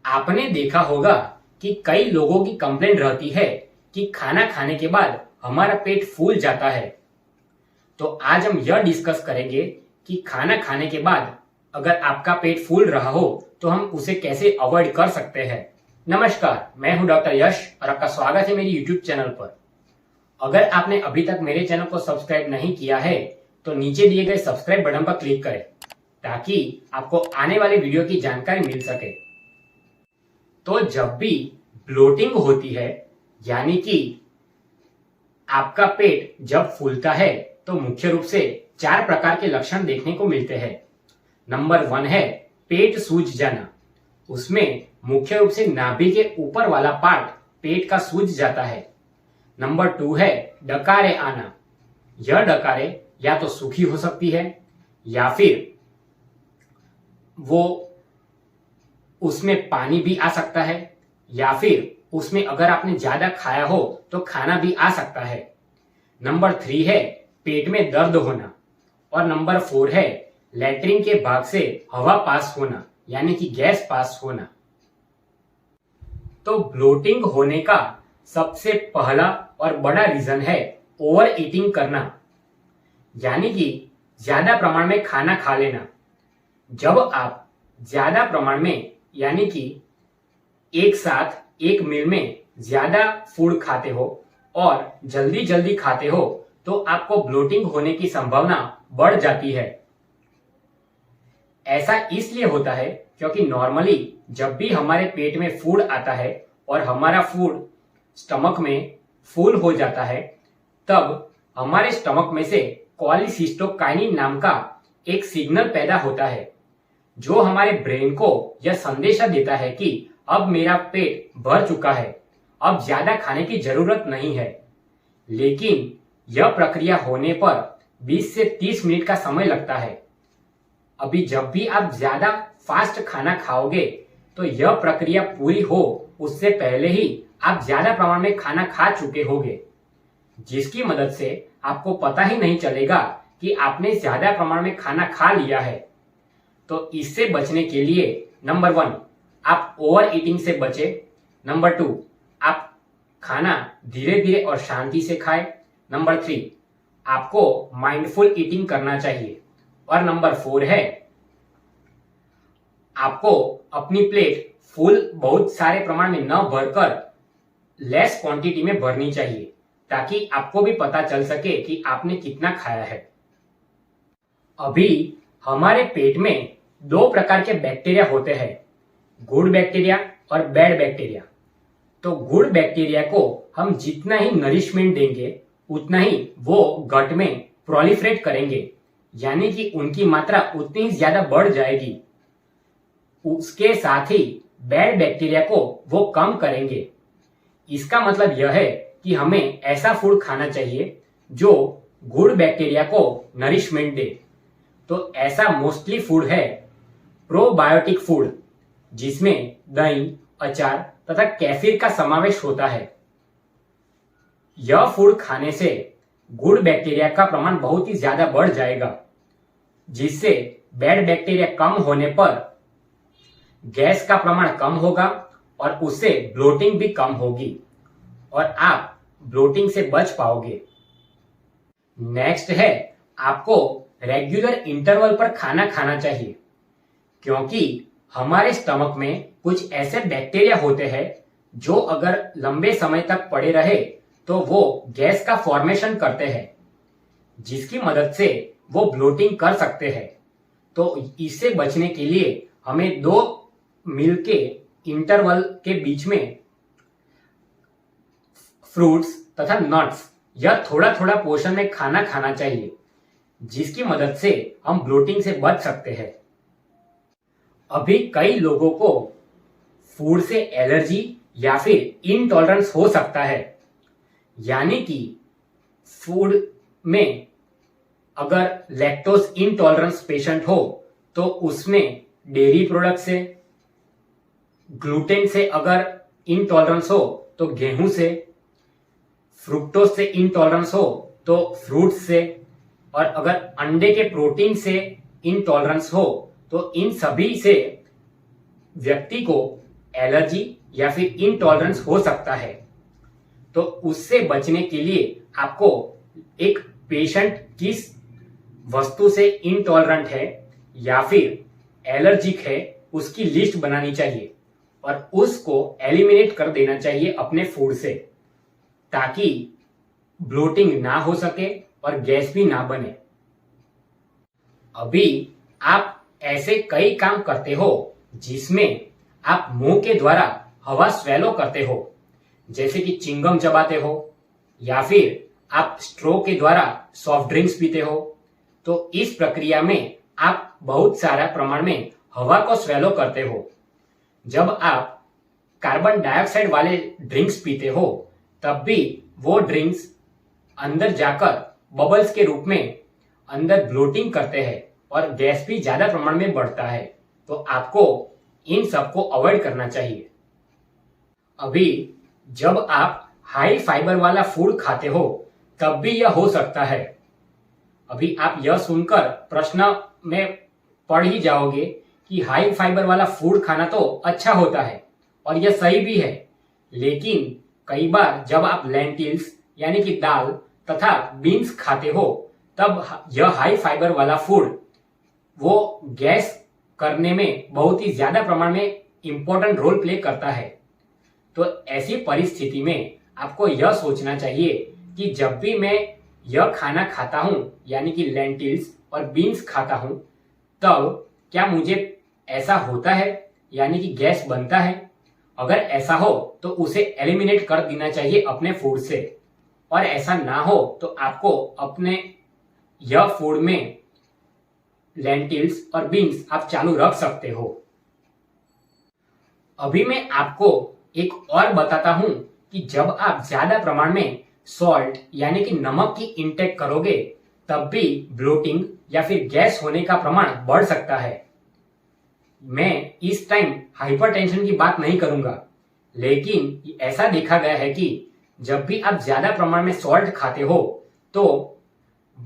आपने देखा होगा कि कई लोगों की कंप्लेंट रहती है कि खाना खाने के बाद हमारा पेट फूल जाता है। तो आज हम यह डिस्कस करेंगे कि खाना खाने के बाद अगर आपका पेट फूल रहा हो तो हम उसे कैसे अवॉइड कर सकते हैं। नमस्कार, मैं हूं डॉक्टर यश और आपका स्वागत है मेरी यूट्यूब चैनल पर। अगर आपने अभी तक मेरे चैनल को सब्सक्राइब नहीं किया है तो नीचे दिए गए सब्सक्राइब बटन पर क्लिक करें ताकि आपको आने वाले वीडियो की जानकारी मिल सके। तो जब भी ब्लोटिंग होती है यानी कि आपका पेट जब फूलता है तो मुख्य रूप से 4 प्रकार के लक्षण देखने को मिलते हैं। नंबर 1 है पेट सूज जाना। उसमें मुख्य रूप से नाभि के ऊपर वाला पार्ट पेट का सूज जाता है। नंबर 2 है डकारे आना। यह डकारे या तो सूखी हो सकती है या फिर वो उसमें पानी भी आ सकता है या फिर उसमें अगर आपने ज्यादा खाया हो तो खाना भी आ सकता है। नंबर 3 है पेट में दर्द होना और नंबर 4 है लैट्रिन के भाग से हवा पास होना यानी कि गैस पास होना। तो ब्लोटिंग होने का सबसे पहला और बड़ा रीजन है ओवर ईटिंग करना यानी कि ज्यादा प्रमाण में खाना खा लेना। जब आप ज्यादा प्रमाण में यानी कि एक साथ एक मील में ज्यादा फूड खाते हो और जल्दी जल्दी खाते हो तो आपको ब्लोटिंग होने की संभावना बढ़ जाती है। ऐसा इसलिए होता है क्योंकि नॉर्मली जब भी हमारे पेट में फूड आता है और हमारा फूड स्टमक में फूल हो जाता है तब हमारे स्टमक में से कॉलीसिस्टोकाइनिन नाम का एक सिग्नल पैदा होता है जो हमारे ब्रेन को यह संदेशा देता है कि अब मेरा पेट भर चुका है, अब ज्यादा खाने की जरूरत नहीं है। लेकिन यह प्रक्रिया होने पर 20 से 30 मिनट का समय लगता है। अभी जब भी आप ज्यादा फास्ट खाना खाओगे तो यह प्रक्रिया पूरी हो उससे पहले ही आप ज्यादा प्रमाण में खाना खा चुके होंगे, जिसकी मदद से आपको पता ही नहीं चलेगा कि आपने ज्यादा प्रमाण में खाना खा लिया है। तो इससे बचने के लिए नंबर 1 आप ओवर ईटिंग से बचे। नंबर 2 आप खाना धीरे धीरे और शांति से खाएं। नंबर 3 आपको माइंडफुल ईटिंग करना चाहिए और नंबर 4 है आपको अपनी प्लेट फुल बहुत सारे प्रमाण में न भरकर लेस क्वांटिटी में भरनी चाहिए ताकि आपको भी पता चल सके कि आपने कितना खाया है। अभी हमारे पेट में 2 प्रकार के बैक्टीरिया होते हैं, गुड बैक्टीरिया और बैड बैक्टीरिया। तो गुड बैक्टीरिया को हम जितना ही नरिशमेंट देंगे उतना ही वो गट में प्रोलिफरेट करेंगे यानी कि उनकी मात्रा उतनी ही ज्यादा बढ़ जाएगी। उसके साथ ही बैड बैक्टीरिया को वो कम करेंगे। इसका मतलब यह है कि हमें ऐसा फूड खाना चाहिए जो गुड बैक्टीरिया को नरिशमेंट दे। तो ऐसा मोस्टली फूड है प्रोबायोटिक फूड जिसमें दही, अचार तथा कैफीर का समावेश होता है। यह फूड खाने से गुड बैक्टीरिया का प्रमाण बहुत ही ज्यादा बढ़ जाएगा जिससे बैड बैक्टीरिया कम होने पर गैस का प्रमाण कम होगा और उससे ब्लोटिंग भी कम होगी और आप ब्लोटिंग से बच पाओगे। नेक्स्ट है आपको रेगुलर इंटरवल पर खाना खाना चाहिए क्योंकि हमारे स्टमक में कुछ ऐसे बैक्टीरिया होते हैं जो अगर लंबे समय तक पड़े रहे तो वो गैस का फॉर्मेशन करते हैं जिसकी मदद से वो ब्लोटिंग कर सकते हैं। तो इससे बचने के लिए हमें 2 मील के इंटरवल के बीच में फ्रूट्स तथा नट्स या थोड़ा थोड़ा पोर्शन में खाना खाना चाहिए जिसकी मदद से हम ब्लोटिंग से बच सकते हैं। अभी कई लोगों को फूड से एलर्जी या फिर इनटॉलरेंस हो सकता है यानी कि फूड में अगर लैक्टोज इनटॉलरेंस पेशेंट हो तो उसमें डेयरी प्रोडक्ट से, ग्लूटेन से अगर इनटॉलरेंस हो तो गेहूं से, फ्रुक्टोज से इनटॉलरेंस हो तो फ्रूट से और अगर अंडे के प्रोटीन से इनटॉलरेंस हो तो इन सभी से व्यक्ति को एलर्जी या फिर इंटॉलरेंस हो सकता है। तो उससे बचने के लिए आपको एक पेशेंट किस वस्तु से इंटॉलरेंट है या फिर एलर्जिक है उसकी लिस्ट बनानी चाहिए और उसको एलिमिनेट कर देना चाहिए अपने फूड से, ताकि ब्लोटिंग ना हो सके और गैस भी ना बने। अभी आप ऐसे कई काम करते हो जिसमें आप मुंह के द्वारा हवा स्वेलो करते हो, जैसे कि चिंगम चबाते हो या फिर आप स्ट्रो के द्वारा सॉफ्ट ड्रिंक्स पीते हो। तो इस प्रक्रिया में आप बहुत सारा प्रमाण में हवा को स्वेलो करते हो। जब आप कार्बन डाइऑक्साइड वाले ड्रिंक्स पीते हो तब भी वो ड्रिंक्स अंदर जाकर बबल्स के रूप में अंदर ब्लोटिंग करते हैं और गैस भी ज्यादा प्रमाण में बढ़ता है। तो आपको इन सबको अवॉइड करना चाहिए। अभी जब आप हाई फाइबर वाला फूड खाते हो तब भी यह हो सकता है। अभी आप यह सुनकर प्रश्न में पढ़ ही जाओगे कि हाई फाइबर वाला फूड खाना तो अच्छा होता है और यह सही भी है, लेकिन कई बार जब आप लेंटिल्स यानी कि दाल तथा बीन्स खाते हो तब यह हाई फाइबर वाला फूड वो गैस करने में बहुत ही ज्यादा प्रमाण में इंपॉर्टेंट रोल प्ले करता है। तो ऐसी परिस्थिति में आपको यह सोचना चाहिए कि जब भी मैं यह खाना खाता हूं यानी कि लेंटिल्स और बीन्स खाता हूं तब क्या मुझे ऐसा होता है यानी कि गैस बनता है। अगर ऐसा हो तो उसे एलिमिनेट कर देना चाहिए अपने फूड से, और ऐसा ना हो तो आपको अपने यह फूड में लेंटिल्स और बीन्स आप चालू रख सकते हो। अभी मैं आपको एक और बताता हूं कि जब आप ज्यादा प्रमाण में सॉल्ट यानी कि नमक की इंटेक करोगे तब भी ब्लोटिंग या फिर गैस होने का प्रमाण बढ़ सकता है। मैं इस टाइम हाइपरटेंशन की बात नहीं करूंगा, लेकिन ऐसा देखा गया है कि जब भी आप ज्यादा प्रमाण में सॉल्ट खाते हो तो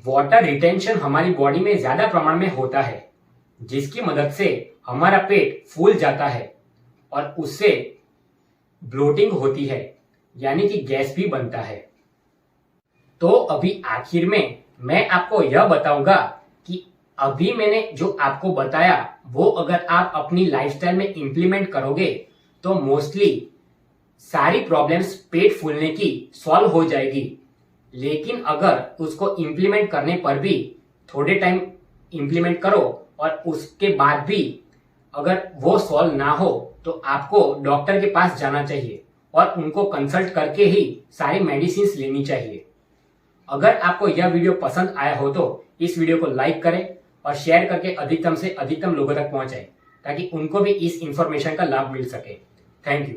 वाटर रिटेंशन हमारी बॉडी में ज्यादा प्रमाण में होता है, जिसकी मदद से हमारा पेट फूल जाता है और उससे ब्लोटिंग होती है यानी कि गैस भी बनता है। तो अभी आखिर में मैं आपको यह बताऊंगा कि अभी मैंने जो आपको बताया वो अगर आप अपनी लाइफस्टाइल में इंप्लीमेंट करोगे तो मोस्टली सारी प्रॉब्लम्स पेट फूलने की सॉल्व हो जाएगी। लेकिन अगर उसको इंप्लीमेंट करने पर भी थोड़े टाइम इंप्लीमेंट करो और उसके बाद भी अगर वो सॉल्व ना हो तो आपको डॉक्टर के पास जाना चाहिए और उनको कंसल्ट करके ही सारी मेडिसिन लेनी चाहिए। अगर आपको यह वीडियो पसंद आया हो तो इस वीडियो को लाइक करें और शेयर करके अधिकतम से अधिकतम लोगों तक पहुंचाएं ताकि उनको भी इस इंफॉर्मेशन का लाभ मिल सके। Thank you.